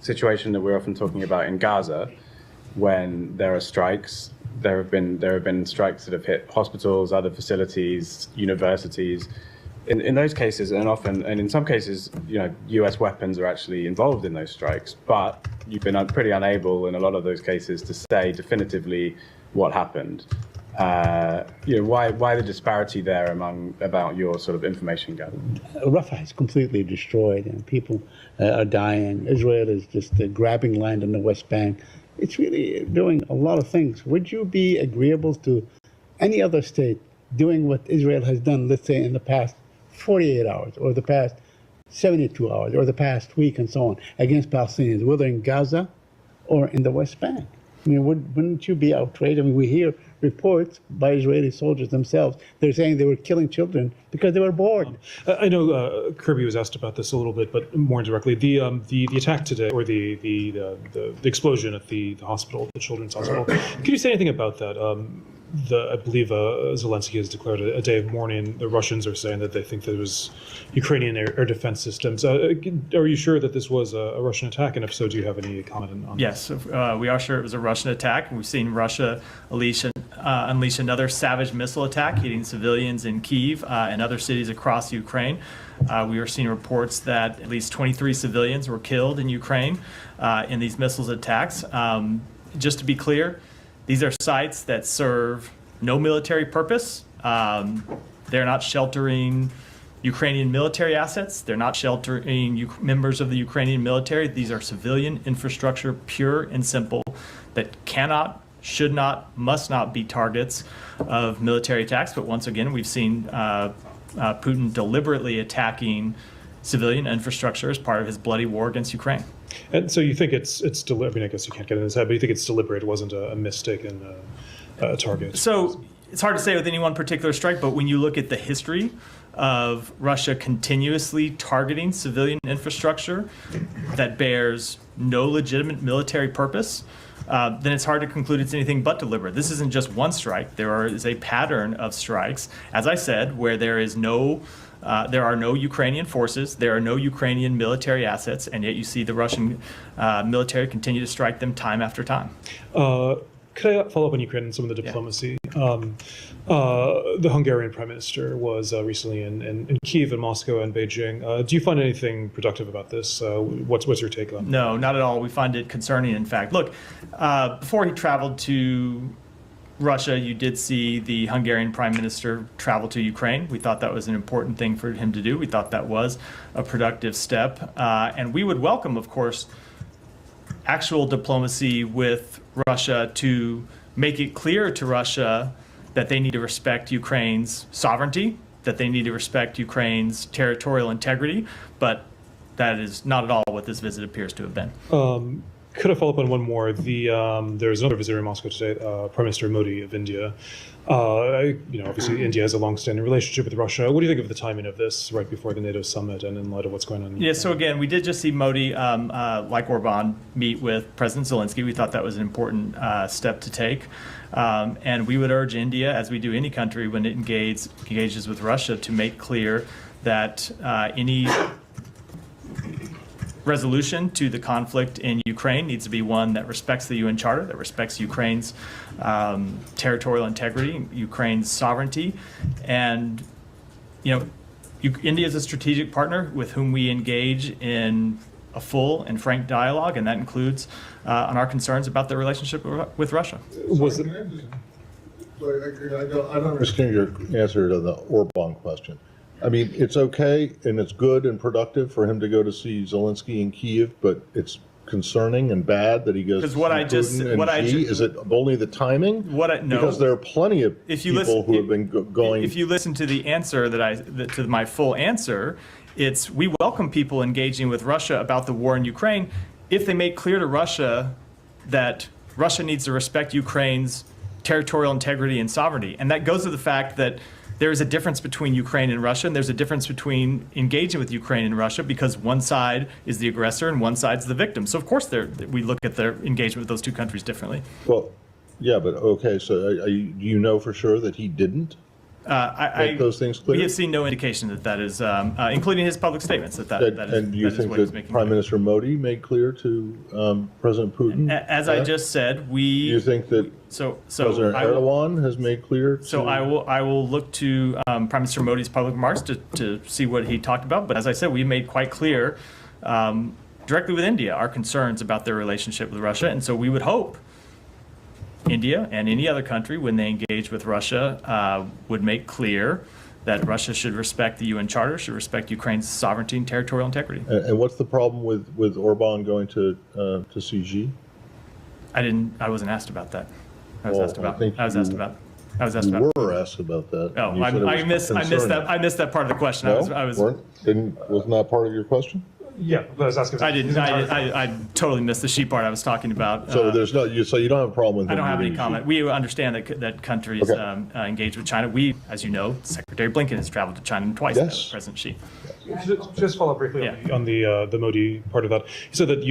situation that we're often talking about in Gaza, when there are strikes. There have been strikes that have hit hospitals, other facilities, universities. In those cases, and in some cases, U.S. weapons are actually involved in those strikes. But you've been pretty unable in a lot of those cases to say definitively what happened. Why the disparity there about your sort of information gathering? Rafah is completely destroyed, and people are dying. Israel is just grabbing land in the West Bank. It's really doing a lot of things. Would you be agreeable to any other state doing what Israel has done, let's say, in the past 48 hours, or the past 72 hours, or the past week, and so on, against Palestinians, whether in Gaza or in the West Bank? I mean, wouldn't you be outraged? I mean, we hear reports by Israeli soldiers themselves. They're saying they were killing children because they were bored. I know Kirby was asked about this a little bit, but more directly, the attack today, or the explosion at the hospital, the children's hospital. Can you say anything about that? I believe Zelensky has declared a day of mourning. The Russians are saying that they think that it was Ukrainian air defense systems. Are you sure that this was a Russian attack? And if so, do you have any comment on Yes, we are sure it was a Russian attack. We've seen Russia unleash another savage missile attack, hitting civilians in Kyiv and other cities across Ukraine. We are seeing reports that at least 23 civilians were killed in Ukraine in these missiles attacks. Just to be clear, these are sites that serve no military purpose. They're not sheltering Ukrainian military assets. They're not sheltering members of the Ukrainian military. These are civilian infrastructure, pure and simple, that cannot, should not, must not be targets of military attacks. But once again, we've seen Putin deliberately attacking civilian infrastructure as part of his bloody war against Ukraine. And so you think it's deliberate? I mean, I guess you can't get in his head, but you think it's deliberate? It wasn't a mistaken target? So it's hard to say with any one particular strike, but when you look at the history of Russia continuously targeting civilian infrastructure that bears no legitimate military purpose, then it's hard to conclude it's anything but deliberate. This isn't just one strike. There is a pattern of strikes, as I said, where there are no Ukrainian forces, there are no Ukrainian military assets, and yet you see the Russian military continue to strike them time after time. Could I follow up on Ukraine and some of the diplomacy? The Hungarian prime minister was recently in Kyiv and Moscow and Beijing. Do you find anything productive about this? What's your take on it? No, not at all. We find it concerning, in fact. Look, before he traveled to Russia, you did see the Hungarian prime minister travel to Ukraine. We thought that was an important thing for him to do. We thought that was a productive step. And we would welcome, of course, actual diplomacy with Russia to make it clear to Russia that they need to respect Ukraine's sovereignty, that they need to respect Ukraine's territorial integrity. But that is not at all what this visit appears to have been. Could I follow up on one more? There's another visitor in Moscow today, Prime Minister Modi of India. Obviously India has a long-standing relationship with Russia. What do you think of the timing of this right before the NATO summit and in light of what's going on? Yeah, so again, we did just see Modi, like Orban, meet with President Zelensky. We thought that was an important step to take. And we would urge India, as we do any country when it engages with Russia, to make clear that any resolution to the conflict in Ukraine needs to be one that respects the UN Charter, that respects Ukraine's territorial integrity, Ukraine's sovereignty. And, India is a strategic partner with whom we engage in a full and frank dialogue, and that includes on our concerns about the relationship with Russia. I don't understand your answer to the Orban question. I mean, it's okay and it's good and productive for him to go to see Zelensky in Kyiv, but it's concerning and bad that he goes to see Putin. Is it only the timing? No. Because there are plenty of people who have been going. If you listen to the answer to my full answer, it's we welcome people engaging with Russia about the war in Ukraine if they make clear to Russia that Russia needs to respect Ukraine's territorial integrity and sovereignty. And that goes to the fact that there is a difference between Ukraine and Russia, and there's a difference between engaging with Ukraine and Russia because one side is the aggressor and one side's the victim. So, of course, we look at their engagement with those two countries differently. Well, yeah, but okay, so you know for sure that he didn't? make those things clear? We have seen no indication that is, including his public statements, that is. And do you think that Prime Minister Modi made clear to President Putin? As I just said, Do you think that President Erdogan has made clear? So I will look to Prime Minister Modi's public remarks to see what he talked about. But as I said, we made quite clear directly with India our concerns about their relationship with Russia, and so we would hope India and any other country, when they engage with Russia, would make clear that Russia should respect the UN Charter, should respect Ukraine's sovereignty and territorial integrity. And what's the problem with Orban going to see Xi? I wasn't asked about that. I was asked about. You were asked about that. Oh, I missed that part of the question. No, wasn't that part of your question? Yeah, I was asking. I totally missed the Xi part I was talking about. So there's no. So you don't have a problem with. I don't have any comment. We understand that countries engage with China. We, as you know, Secretary Blinken has traveled to China twice now with President Xi. Just follow up briefly on the Modi part of that. You said that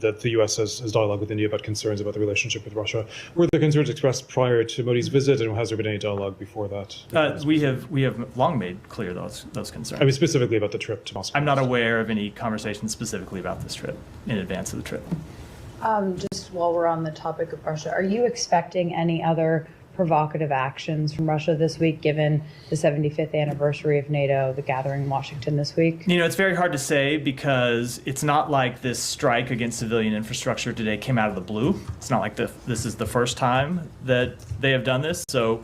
that the U.S. has dialogue with India about concerns about the relationship with Russia. Were the concerns expressed prior to Modi's visit, and has there been any dialogue before that? We have long made clear those concerns. I mean, specifically about the trip to Moscow. I'm not aware of any conversation specifically about this trip in advance of the trip. Just while we're on the topic of Russia, are you expecting any other provocative actions from Russia this week, given the 75th anniversary of NATO, the gathering in Washington this week? It's very hard to say because it's not like this strike against civilian infrastructure today came out of the blue. It's not like this is the first time that they have done this. So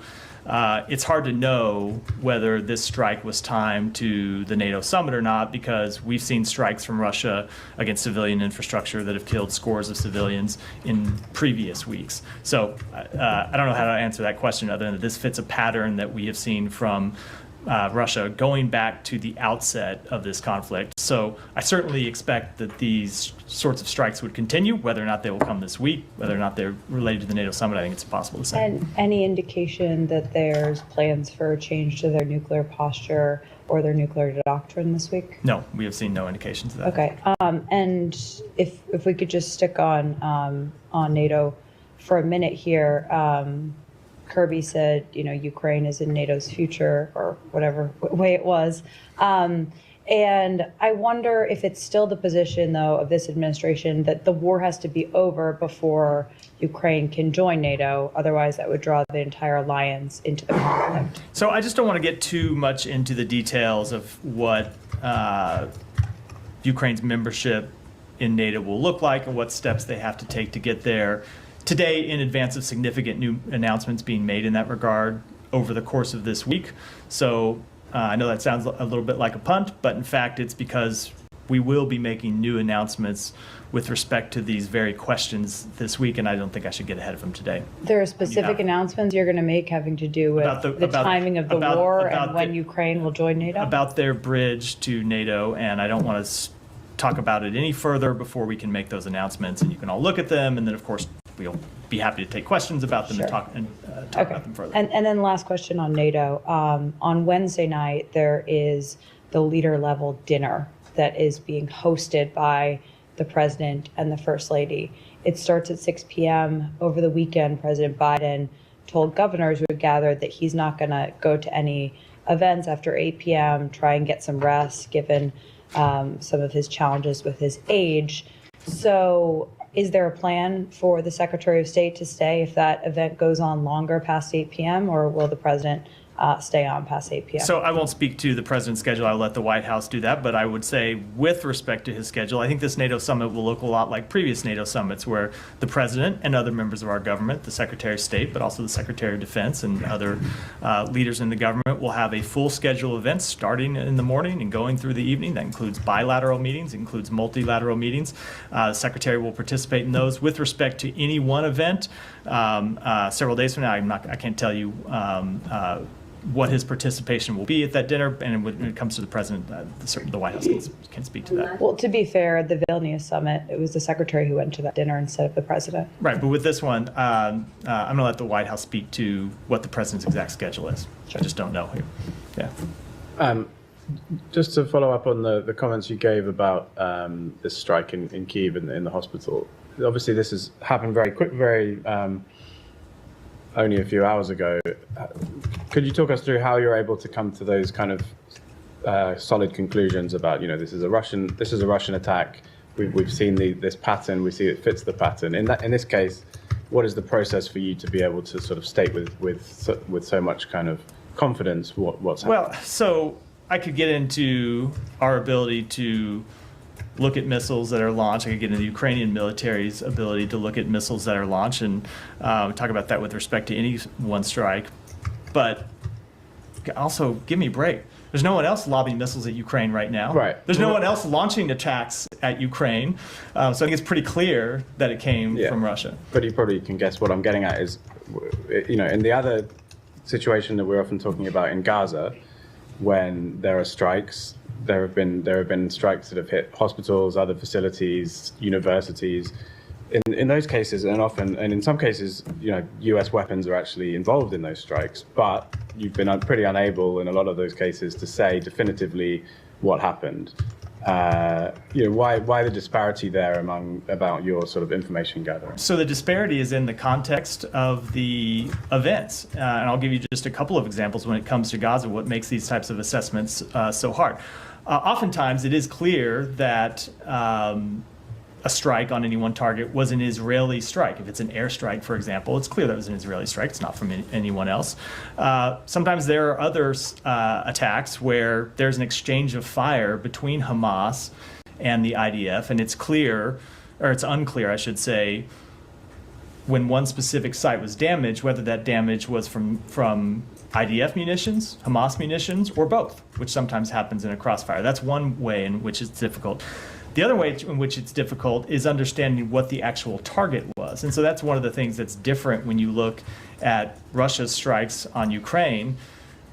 it's hard to know whether this strike was timed to the NATO summit or not, because we've seen strikes from Russia against civilian infrastructure that have killed scores of civilians in previous weeks. So I don't know how to answer that question other than that this fits a pattern that we have seen from Russia going back to the outset of this conflict. So I certainly expect that these sorts of strikes would continue. Whether or not they will come this week, whether or not they're related to the NATO summit, I think it's impossible to say. And any indication that there's plans for a change to their nuclear posture or their nuclear doctrine this week? No, we have seen no indications of that. Okay. And if we could just stick on NATO for a minute here. Kirby said, Ukraine is in NATO's future, or whatever way it was. And I wonder if it's still the position, though, of this administration that the war has to be over before Ukraine can join NATO. Otherwise, that would draw the entire alliance into the conflict. So I just don't want to get too much into the details of what Ukraine's membership in NATO will look like and what steps they have to take to get there. Today, in advance of significant new announcements being made in that regard over the course of this week. So I know that sounds a little bit like a punt, but in fact, it's because we will be making new announcements with respect to these very questions this week, and I don't think I should get ahead of them today. There are specific announcements you're going to make having to do with the timing of the war and when Ukraine will join NATO? About their bridge to NATO, and I don't want to talk about it any further before we can make those announcements, and you can all look at them, and then, of course, we'll be happy to take questions about them and talk about them further. And then last question on NATO. On Wednesday night, there is the leader-level dinner that is being hosted by the president and the first lady. It starts at 6 p.m. Over the weekend, President Biden told governors who had gathered that he's not going to go to any events after 8 p.m., try and get some rest, given some of his challenges with his age. So is there a plan for the Secretary of State to stay if that event goes on longer past 8 p.m., or will the president stay on past 8 p.m.? So I won't speak to the president's schedule. I'll let the White House do that. But I would say, with respect to his schedule, I think this NATO summit will look a lot like previous NATO summits, where the president and other members of our government, the Secretary of State, but also the Secretary of Defense and other leaders in the government, will have a full schedule of events starting in the morning and going through the evening. That includes bilateral meetings, includes multilateral meetings. The Secretary will participate in those. With respect to any one event, several days from now, I can't tell you what his participation will be at that dinner, and when it comes to the president, the White House can speak to that. Well, to be fair, the Vilnius summit, it was the secretary who went to that dinner instead of the president. Right, but with this one, I'm going to let the White House speak to what the president's exact schedule is. I just don't know here. Yeah. Just to follow up on the comments you gave about this strike in Kyiv in the hospital. Obviously, this has happened very quick, only a few hours ago. Could you talk us through how you're able to come to those kind of solid conclusions about, this is a Russian attack. We've seen this pattern. We see it fits the pattern. In this case, what is the process for you to be able to sort of state with so much kind of confidence what's happening? Well, so I could get into our ability to look at missiles that are launched. I could get into the Ukrainian military's ability to look at missiles that are launched, and talk about that with respect to any one strike. But also, give me a break. There's no one else lobbing missiles at Ukraine right now. Right. There's no one else launching attacks at Ukraine. So I think it's pretty clear that it came from Russia. But you probably can guess what I'm getting at is, in the other situation that we're often talking about in Gaza, when there are strikes, there have been strikes that have hit hospitals, other facilities, universities. In those cases, and in some cases, U.S. weapons are actually involved in those strikes, but you've been pretty unable in a lot of those cases to say definitively what happened. Why the disparity there about your sort of information gathering? So the disparity is in the context of the events, and I'll give you just a couple of examples when it comes to Gaza. What makes these types of assessments so hard? Oftentimes, it is clear that a strike on any one target was an Israeli strike. If it's an airstrike, for example, it's clear that it was an Israeli strike. It's not from anyone else. Sometimes there are other attacks where there's an exchange of fire between Hamas and the IDF, and it's clear, or it's unclear, I should say, when one specific site was damaged, whether that damage was from IDF munitions, Hamas munitions, or both, which sometimes happens in a crossfire. That's one way in which it's difficult. The other way in which it's difficult is understanding what the actual target was. And so that's one of the things that's different when you look at Russia's strikes on Ukraine.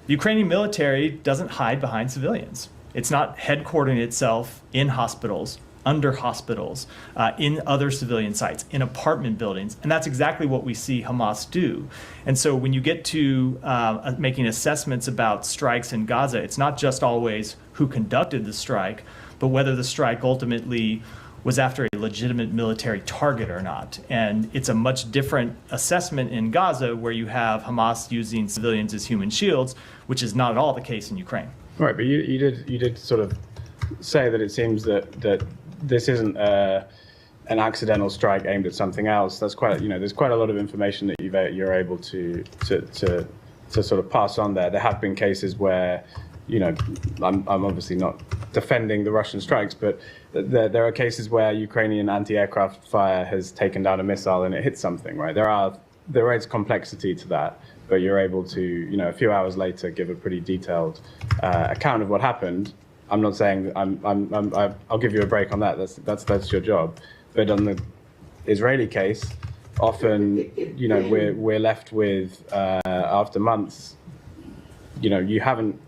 The Ukrainian military doesn't hide behind civilians. It's not headquartering itself in hospitals, under hospitals, in other civilian sites, in apartment buildings. And that's exactly what we see Hamas do. And so when you get to making assessments about strikes in Gaza, it's not just always who conducted the strike, but whether the strike ultimately was after a legitimate military target or not. And it's a much different assessment in Gaza, where you have Hamas using civilians as human shields, which is not at all the case in Ukraine. Right, but you did sort of say that it seems that this isn't an accidental strike aimed at something else. That's quite, there's quite a lot of information that you're able to sort of pass on there. There have been cases where, I'm obviously not defending the Russian strikes, but there are cases where Ukrainian anti-aircraft fire has taken down a missile and it hits something, right? There is complexity to that, but you're able to, a few hours later, give a pretty detailed account of what happened. I'm not saying I'll give you a break on that. That's your job. But on the Israeli case, often, we're left with after months, you haven't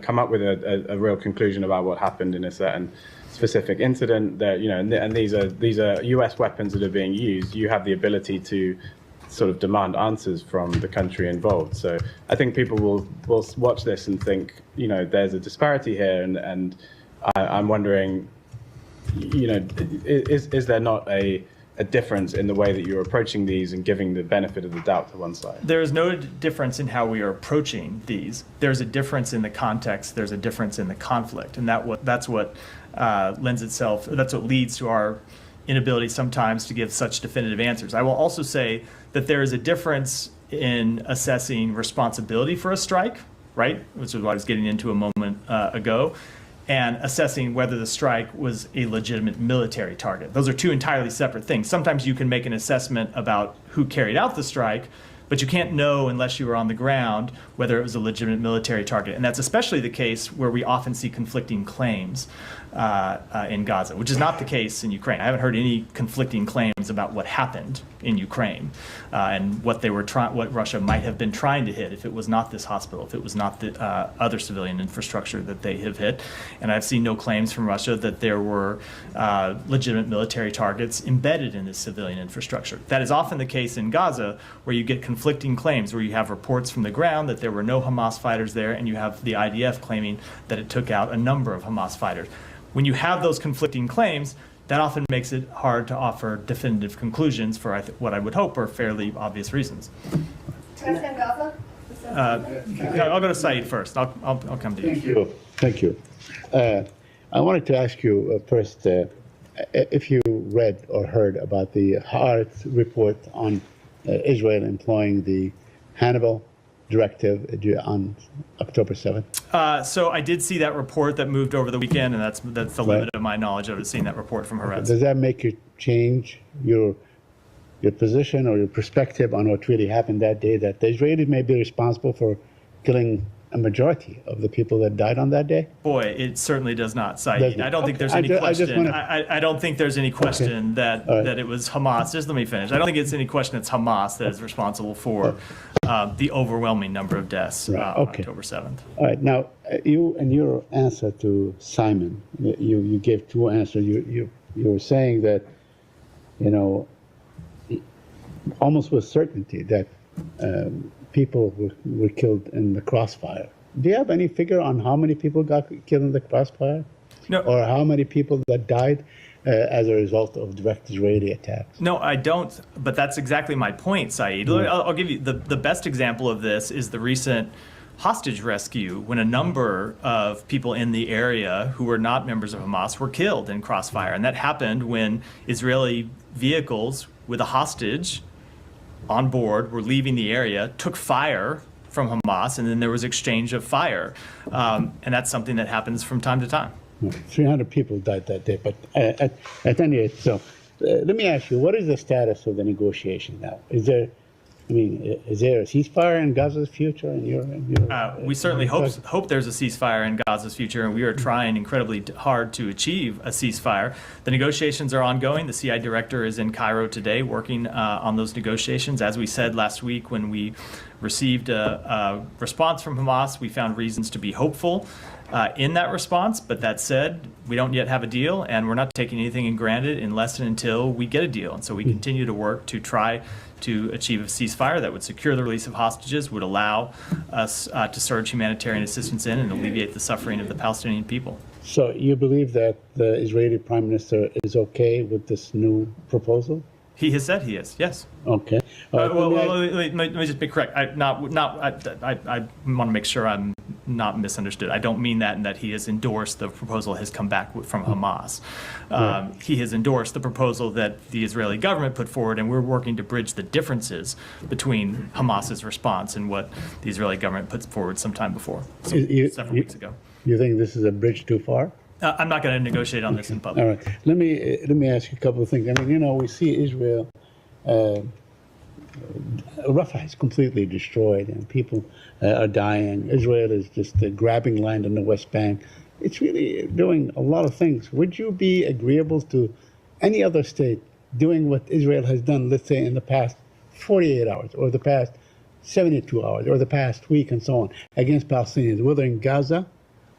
come up with a real conclusion about what happened in a certain specific incident. That and these are U.S. weapons that are being used. You have the ability to sort of demand answers from the country involved. So I think people will watch this and think, there's a disparity here, and I'm wondering, is there not a difference in the way that you're approaching these and giving the benefit of the doubt to one side? There is no difference in how we are approaching these. There's a difference in the context. There's a difference in the conflict, and that's what leads to our inability sometimes to give such definitive answers. I will also say that there is a difference in assessing responsibility for a strike, right, which is what I was getting into a moment ago, and assessing whether the strike was a legitimate military target. Those are two entirely separate things. Sometimes you can make an assessment about who carried out the strike, but you can't know unless you were on the ground whether it was a legitimate military target. And that's especially the case where we often see conflicting claims in Gaza, which is not the case in Ukraine. I haven't heard any conflicting claims about what happened in Ukraine and what Russia might have been trying to hit if it was not this hospital, if it was not the other civilian infrastructure that they have hit. And I've seen no claims from Russia that there were legitimate military targets embedded in this civilian infrastructure. That is often the case in Gaza, where you get conflicting claims, where you have reports from the ground that there were no Hamas fighters there, and you have the IDF claiming that it took out a number of Hamas fighters. When you have those conflicting claims, that often makes it hard to offer definitive conclusions for what I would hope are fairly obvious reasons. Can I stay in Gaza? This I'll go to Saeed first. I'll come to you. Thank you. I wanted to ask you first if you read or heard about the Haaretz report on Israel employing the Hannibal directive on October 7th. So I did see that report that moved over the weekend, and that's the limit of my knowledge of seeing that report from Haaretz. Does that make you change your position or your perspective on what really happened that day, that the Israelis may be responsible for killing a majority of the people that died on that day? Boy, it certainly does not, Saeed. I don't think there's any question. I don't think there's any question that it was Hamas. Just let me finish. I don't think it's any question it's Hamas that is responsible for the overwhelming number of deaths on October 7th. All right. Now, you in your answer to Simon, you gave two answers. You were saying that, almost with certainty that people were killed in the crossfire. Do you have any figure on how many people got killed in the crossfire? No. Or how many people that died as a result of direct Israeli attacks? No, I don't. But that's exactly my point, Saeed. I'll give you the best example of this is the recent hostage rescue when a number of people in the area who were not members of Hamas were killed in crossfire. And that happened when Israeli vehicles with a hostage on board were leaving the area, took fire from Hamas, and then there was exchange of fire. And that's something that happens from time to time. 300 people died that day. But at any rate, so let me ask you, what is the status of the negotiation now? Is there a ceasefire in Gaza's future? We certainly hope there's a ceasefire in Gaza's future, and we are trying incredibly hard to achieve a ceasefire. The negotiations are ongoing. The CI director is in Cairo today working on those negotiations. As we said last week when we received a response from Hamas, we found reasons to be hopeful in that response. But that said, we don't yet have a deal, and we're not taking anything in granted unless and until we get a deal. And so we continue to work to try to achieve a ceasefire that would secure the release of hostages, would allow us to surge humanitarian assistance in and alleviate the suffering of the Palestinian people. So you believe that the Israeli Prime Minister is okay with this new proposal? He has said he is, yes. Okay. Let me just be correct. I want to make sure I'm not misunderstood. I don't mean that in that he has endorsed the proposal that has come back from Hamas. He has endorsed the proposal that the Israeli government put forward, and we're working to bridge the differences between Hamas's response and what the Israeli government put forward sometime before, several weeks ago. You think this is a bridge too far? I'm not going to negotiate on this in public. All right. Let me ask you a couple of things. I mean, we see Israel, Rafah is completely destroyed, and people are dying. Israel is just grabbing land in the West Bank. It's really doing a lot of things. Would you be agreeable to any other state doing what Israel has done, let's say, in the past 48 hours, or the past 72 hours, or the past week, and so on, against Palestinians, whether in Gaza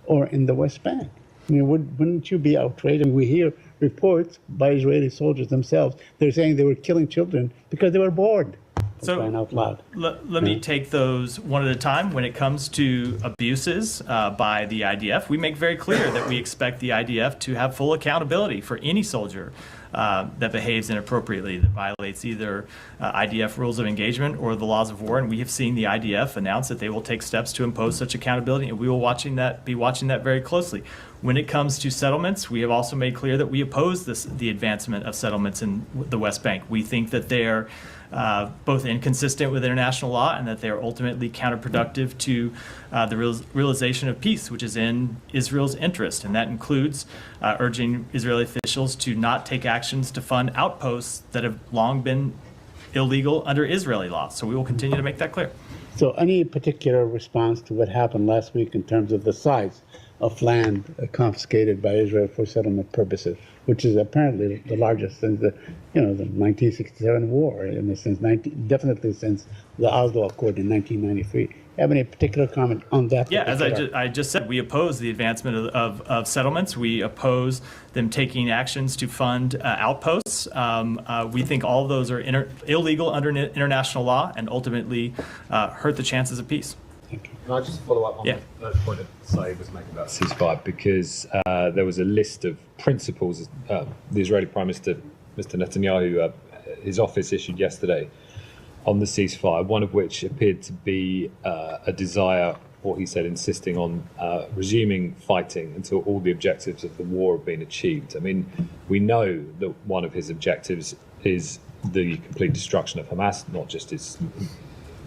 or in the West Bank? I mean, wouldn't you be outraged? And we hear reports by Israeli soldiers themselves. They're saying they were killing children because they were bored. So out loud. Let me take those one at a time. When it comes to abuses by the IDF, we make very clear that we expect the IDF to have full accountability for any soldier that behaves inappropriately, that violates either IDF rules of engagement or the laws of war. And we have seen the IDF announce that they will take steps to impose such accountability, and we will be watching that very closely. When it comes to settlements, we have also made clear that we oppose the advancement of settlements in the West Bank. We think that they are both inconsistent with international law and that they are ultimately counterproductive to the realization of peace, which is in Israel's interest. And that includes urging Israeli officials to not take actions to fund outposts that have long been illegal under Israeli law. So we will continue to make that clear. So any particular response to what happened last week in terms of the size of land confiscated by Israel for settlement purposes, which is apparently the largest since the 1967 war, in a sense, definitely since the Oslo Accord in 1993. Have any particular comment on that? Yeah, as I just said, we oppose the advancement of settlements. We oppose them taking actions to fund outposts. We think all of those are illegal under international law and ultimately hurt the chances of peace. Can I just follow up on the point that Saeed was making about ceasefire? Because there was a list of principles the Israeli Prime Minister, Mr. Netanyahu, his office issued yesterday, on the ceasefire, one of which appeared to be a desire, or he said, insisting on resuming fighting until all the objectives of the war have been achieved. I mean, we know that one of his objectives is the complete destruction of Hamas, not just its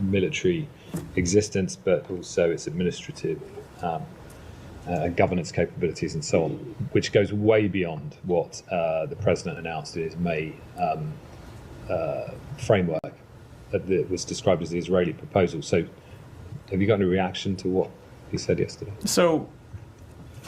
military existence, but also its administrative governance capabilities and so on, which goes way beyond what the president announced in his May framework that was described as the Israeli proposal. So have you got any reaction to what he said yesterday? So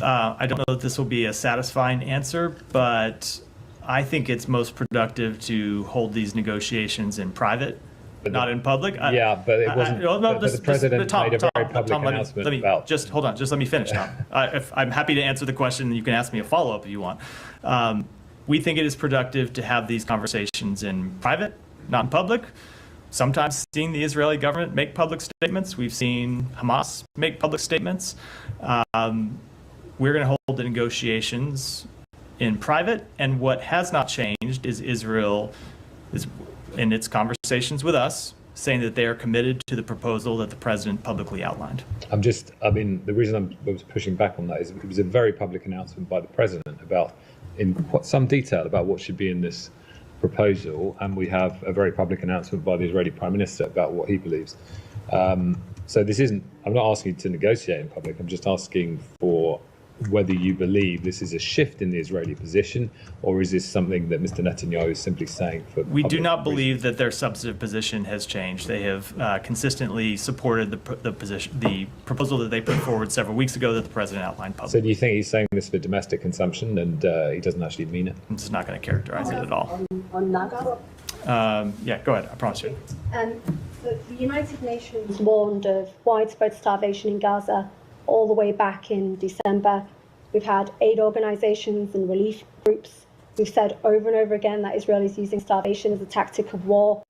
I don't know if this will be a satisfying answer, but I think it's most productive to hold these negotiations in private, not in public. But it wasn't. But the president made a very public announcement about. Just hold on. Just let me finish, Tom. I'm happy to answer the question. You can ask me a follow-up if you want. We think it is productive to have these conversations in private, not in public. Sometimes seeing the Israeli government make public statements. We've seen Hamas make public statements. We're going to hold the negotiations in private, and what has not changed is Israel is in its conversations with us saying that they are committed to the proposal that the president publicly outlined. The reason I was pushing back on that is it was a very public announcement by the president about, in some detail, about what should be in this proposal, and we have a very public announcement by the Israeli Prime Minister about what he believes. So this isn't, I'm not asking you to negotiate in public, I'm just asking for whether you believe this is a shift in the Israeli position, or is this something that Mr. Netanyahu is simply saying for We do not believe that their substantive position has changed. They have consistently supported the proposal that they put forward several weeks ago that the president outlined publicly. So do you think he's saying this for domestic consumption and he doesn't actually mean it? I'm just not going to characterize it at all. On Gaza? Yeah, go ahead. I promise you. The United Nations warned of widespread starvation in Gaza all the way back in December. We've had aid organizations and relief groups who've said over and over again that Israel is using starvation as a tactic of war.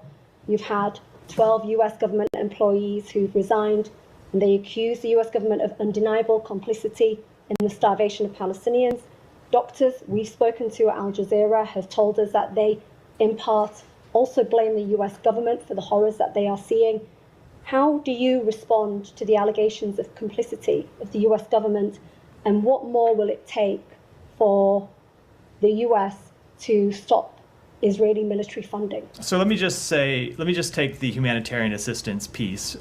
You've had 12 US government employees who've resigned, and they accuse the US government of undeniable complicity in the starvation of Palestinians. Doctors we've spoken to at Al Jazeera have told us that they, in part, also blame the US government for the horrors that they are seeing. How do you respond to the allegations of complicity of the US government, and what more will it take for the US to stop Israeli military funding? So let me just take the humanitarian assistance piece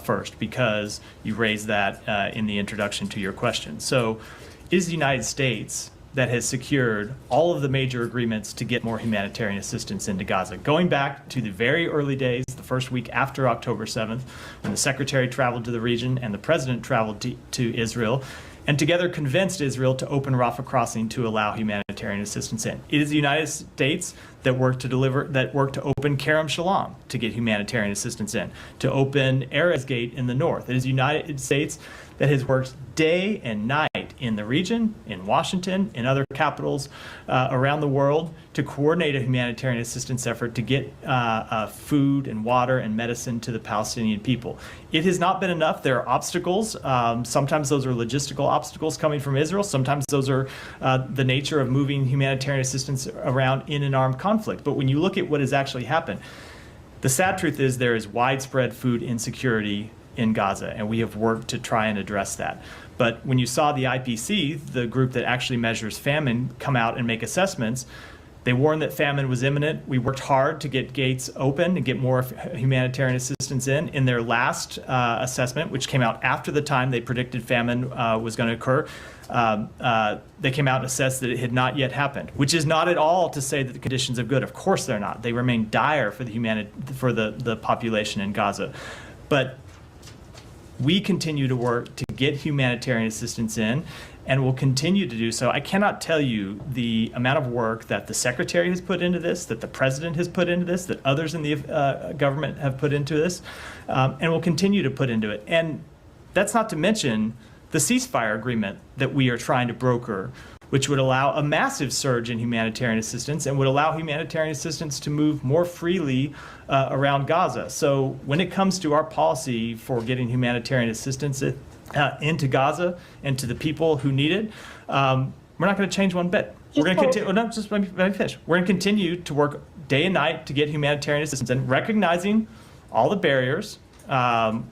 first, because you raised that in the introduction to your question. So it is the United States that has secured all of the major agreements to get more humanitarian assistance into Gaza. Going back to the very early days, the first week after October 7th, when the secretary traveled to the region and the president traveled to Israel, and together convinced Israel to open Rafah crossing to allow humanitarian assistance in. It is the United States that worked to open Kerem Shalom to get humanitarian assistance in, to open Erez Gate in the north. It is the United States that has worked day and night in the region, in Washington, in other capitals around the world, to coordinate a humanitarian assistance effort to get food and water and medicine to the Palestinian people. It has not been enough. There are obstacles. Sometimes those are logistical obstacles coming from Israel. Sometimes those are the nature of moving humanitarian assistance around in an armed conflict. But when you look at what has actually happened, the sad truth is there is widespread food insecurity in Gaza, and we have worked to try and address that. But when you saw the IPC, the group that actually measures famine, come out and make assessments, they warned that famine was imminent. We worked hard to get gates open and get more humanitarian assistance in. In their last assessment, which came out after the time they predicted famine was going to occur, they came out and assessed that it had not yet happened, which is not at all to say that the conditions are good. Of course they're not. They remain dire for the population in Gaza. But we continue to work to get humanitarian assistance in, and will continue to do so. I cannot tell you the amount of work that the secretary has put into this, that the president has put into this, that others in the government have put into this, and will continue to put into it. And that's not to mention the ceasefire agreement that we are trying to broker, which would allow a massive surge in humanitarian assistance and would allow humanitarian assistance to move more freely around Gaza. So when it comes to our policy for getting humanitarian assistance into Gaza and to the people who need it, we're not going to change one bit. We're going to continue. No, just let me finish. We're going to continue to work day and night to get humanitarian assistance, and recognizing all the barriers,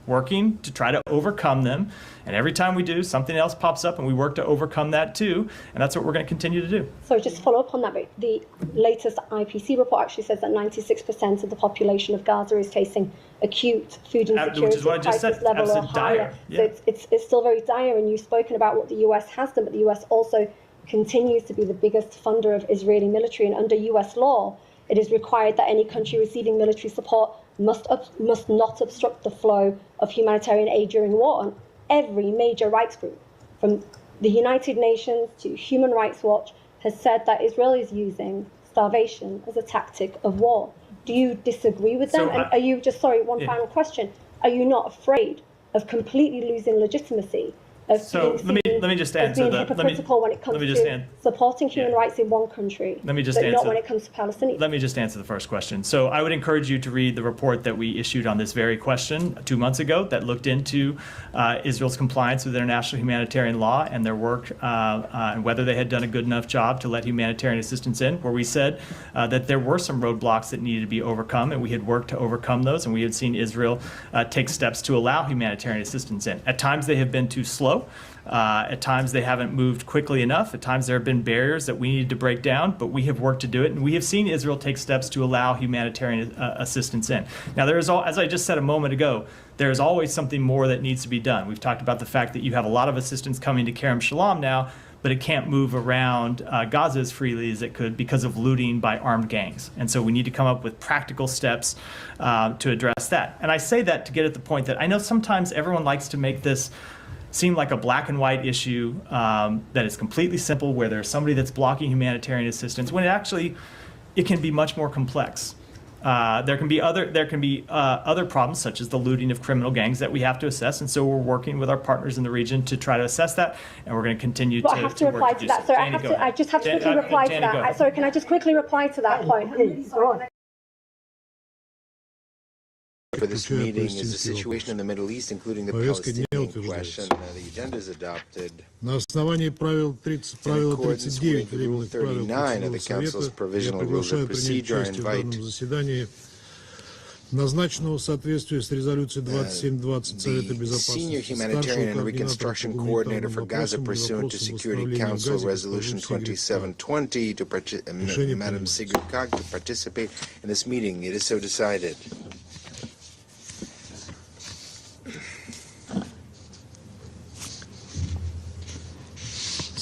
working to try to overcome them. And every time we do, something else pops up and we work to overcome that too. And that's what we're going to continue to do. So just to follow up on that, the latest IPC report actually says that 96% of the population of Gaza is facing acute food insecurity Which is what I just crisis said, level or absolute higher. dire. Yeah. So it's still very dire, and you've spoken about what the US has done, but the US also continues to be the biggest funder of Israeli military, and under US law, it is required that any country receiving military support must not obstruct the flow of humanitarian aid during war. And every major rights group, from the United Nations to Human Rights Watch, has said that Israel is using starvation as a tactic of war. Do you disagree with them? So, and are you, just sorry, one yeah. final question, are you not afraid of completely losing legitimacy? So let me just answer that. Hypocritical when it comes to supporting human rights in one country, but not when it comes to Palestinians. Let me just answer the first question. So I would encourage you to read the report that we issued on this very question 2 months ago that looked into Israel's compliance with international humanitarian law and their work and whether they had done a good enough job to let humanitarian assistance in, where we said that there were some roadblocks that needed to be overcome, and we had worked to overcome those, and we had seen Israel take steps to allow humanitarian assistance in. At times they have been too slow. At times they haven't moved quickly enough. At times there have been barriers that we needed to break down, but we have worked to do it, and we have seen Israel take steps to allow humanitarian assistance in. Now, there is, as I just said a moment ago, there is always something more that needs to be done. We've talked about the fact that you have a lot of assistance coming to Kerem Shalom now, but it can't move around Gaza as freely as it could because of looting by armed gangs. And so we need to come up with practical steps to address that. And I say that to get at the point that I know sometimes everyone likes to make this seem like a black and white issue that is completely simple, where there's somebody that's blocking humanitarian assistance, when it can be much more complex. There can be other problems, such as the looting of criminal gangs, that we have to assess, and so we're working with our partners in the region to try to assess that, and we're going to continue to. But I have to reply to that. Sorry, I just have to quickly reply to that. Sorry, can I just quickly reply to that point? For this meeting is the situation in the Middle East, including the Palestinian question. The agenda is adopted in accordance with Rule 39 of the Council's Provisional Rules of Procedure. I invite назначенного в соответствии с резолюцией 2720 Совета Безопасности Senior Humanitarian and Reconstruction Coordinator for Gaza pursuant to Security Council Resolution 2720 to Madam Sigrid Kaag to participate in this meeting. It is so decided.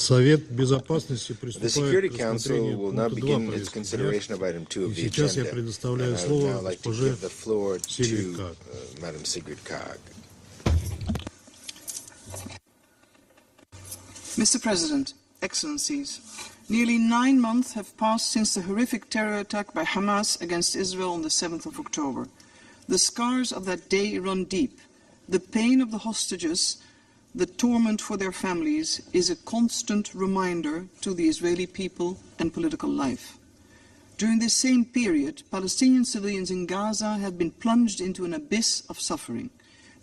The Security Council will now begin its consideration of item 2 of the agenda. And I would now like to give the floor to Madam Sigrid Kaag. Mr. President, Excellencies, nearly 9 months have passed since the horrific terror attack by Hamas against Israel on the 7th of October. The scars of that day run deep. The pain of the hostages, the torment for their families, is a constant reminder to the Israeli people and political life. During this same period, Palestinian civilians in Gaza have been plunged into an abyss of suffering.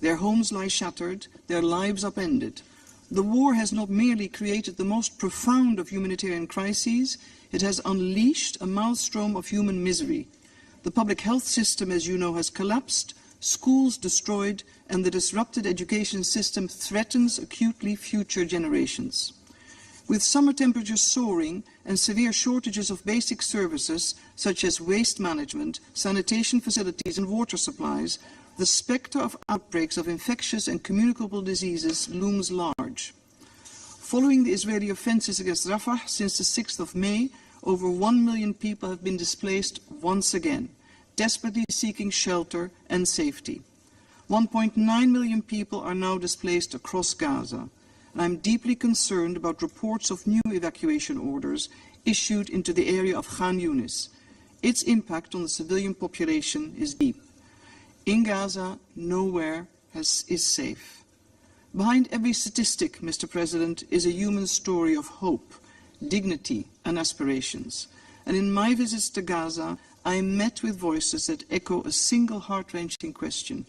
Their homes lie shattered, their lives upended. The war has not merely created the most profound of humanitarian crises, it has unleashed a maelstrom of human misery. The public health system, as you know, has collapsed, schools destroyed, and the disrupted education system threatens acutely future generations. With summer temperatures soaring and severe shortages of basic services such as waste management, sanitation facilities and water supplies, the spectre of outbreaks of infectious and communicable diseases looms large. Following the Israeli offensives against Rafah since the 6th of May, over 1 million people have been displaced once again, desperately seeking shelter and safety. 1.9 million people are now displaced across Gaza, and I'm deeply concerned about reports of new evacuation orders issued into the area of Khan Yunis. Its impact on the civilian population is deep. In Gaza, nowhere is safe. Behind every statistic, Mr. President, is a human story of hope, dignity, and aspirations. And in my visits to Gaza, I am met with voices that echo a single heart-wrenching question.